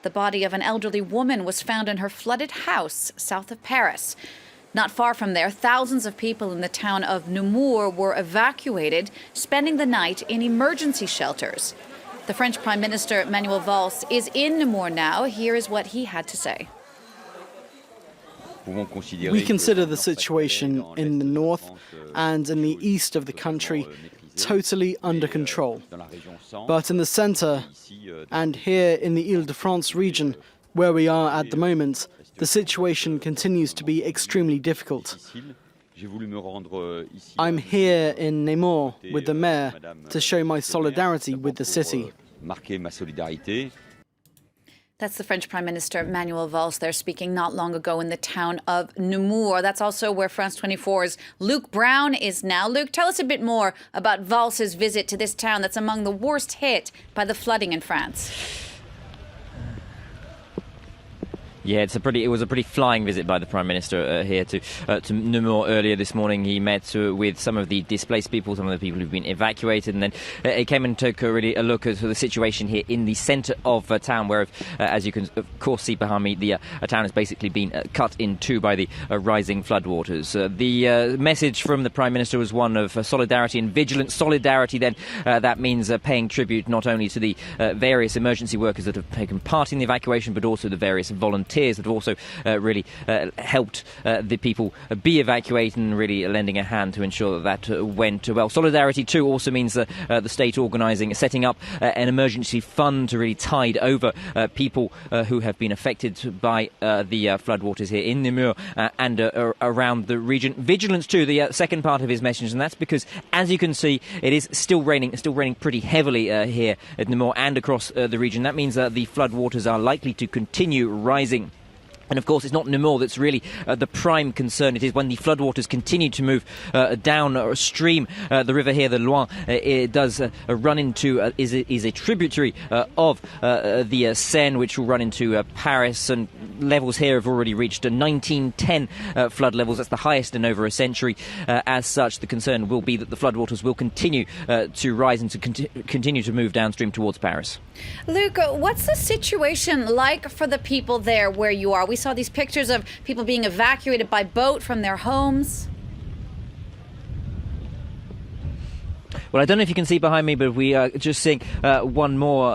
The body of an elderly woman was found in her flooded house south of Paris. Not far from there, thousands of people in the town of Namur were evacuated, spending the night in emergency shelters. The French Prime Minister Manuel Valls is in Namur now. Here is what he had to say. We consider the situation in the north and in the east of the country totally under control. But in the centre and here in the Île-de-France region, where we are at the moment, the situation continues to be extremely difficult. I'm here in Namur with the mayor to show my solidarity with the city. That's the French Prime Minister Manuel Valls there speaking not long ago in the town of Namur. That's also where France 24's Luke Brown is now. Luke, tell us a bit more about Valls' visit to this town that's among the worst hit by the flooding in France. Yeah, it was a pretty flying visit by the Prime Minister here to Namur earlier this morning. He met with some of the displaced people, some of the people who've been evacuated, and then he came and took a look at the situation here in the centre of town, where, as you can of course see behind me, the town has basically been cut in two by the rising floodwaters. The message from the Prime Minister was one of solidarity and vigilant solidarity. Then that means paying tribute not only to the various emergency workers that have taken part in the evacuation, but also the various volunteers that have also really helped the people be evacuated, and really lending a hand to ensure that went well. Solidarity too also means the state setting up an emergency fund to really tide over people who have been affected by the floodwaters here in Namur and around the region. Vigilance too, the second part of his message, and that's because, as you can see, it is still raining pretty heavily here at Namur and across the region. That means that the floodwaters are likely to continue rising. And of course, it's not Namur that's really the prime concern. It is when the floodwaters continue to move downstream. The river here, the Loire, it does run into, is a tributary of the Seine, which will run into Paris. And levels here have already reached 1910 flood levels. That's the highest in over a century. As such, the concern will be that the floodwaters will continue to rise and to continue to move downstream towards Paris. Luke, what's the situation like for the people there where you are? We saw these pictures of people being evacuated by boat from their homes. Well, I don't know if you can see behind me, but we are just seeing one more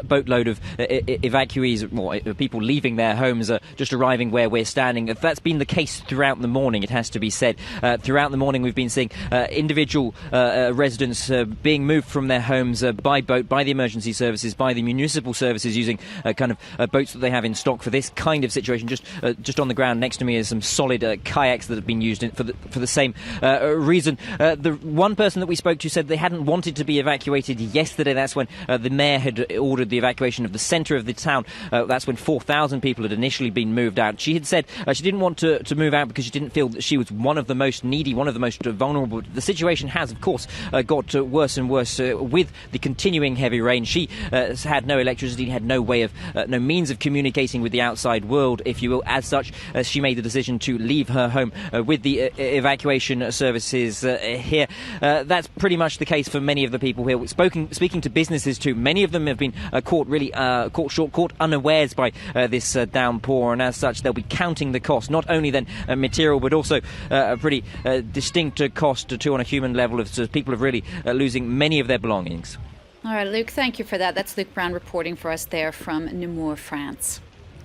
boatload of evacuees, or people leaving their homes, just arriving where we're standing. That's been the case throughout the morning, it has to be said. Throughout the morning, we've been seeing individual residents being moved from their homes by boat, by the emergency services, by the municipal services, using kind of boats that they have in stock for this kind of situation. Just on the ground next to me is some solid kayaks that have been used for the same reason. The one person that we spoke to said they hadn't wanted to be evacuated yesterday. That's when the mayor had ordered the evacuation of the centre of the town. That's when 4,000 people had initially been moved out. She had said she didn't want to move out because she didn't feel that she was one of the most needy, one of the most vulnerable. The situation has, of course, got worse and worse with the continuing heavy rain. She had no electricity, had no way of, no means of communicating with the outside world, if you will. As such, she made the decision to leave her home with the evacuation services here. That's pretty much the case for many of the people here. Speaking to businesses too, many of them have been caught unawares by this downpour, and as such they'll be counting the cost, not only then material, but also a pretty distinct cost too on a human level, of people are really losing many of their belongings. All right, Luke, thank you for that. That's Luke Brown reporting for us there from Namur, France.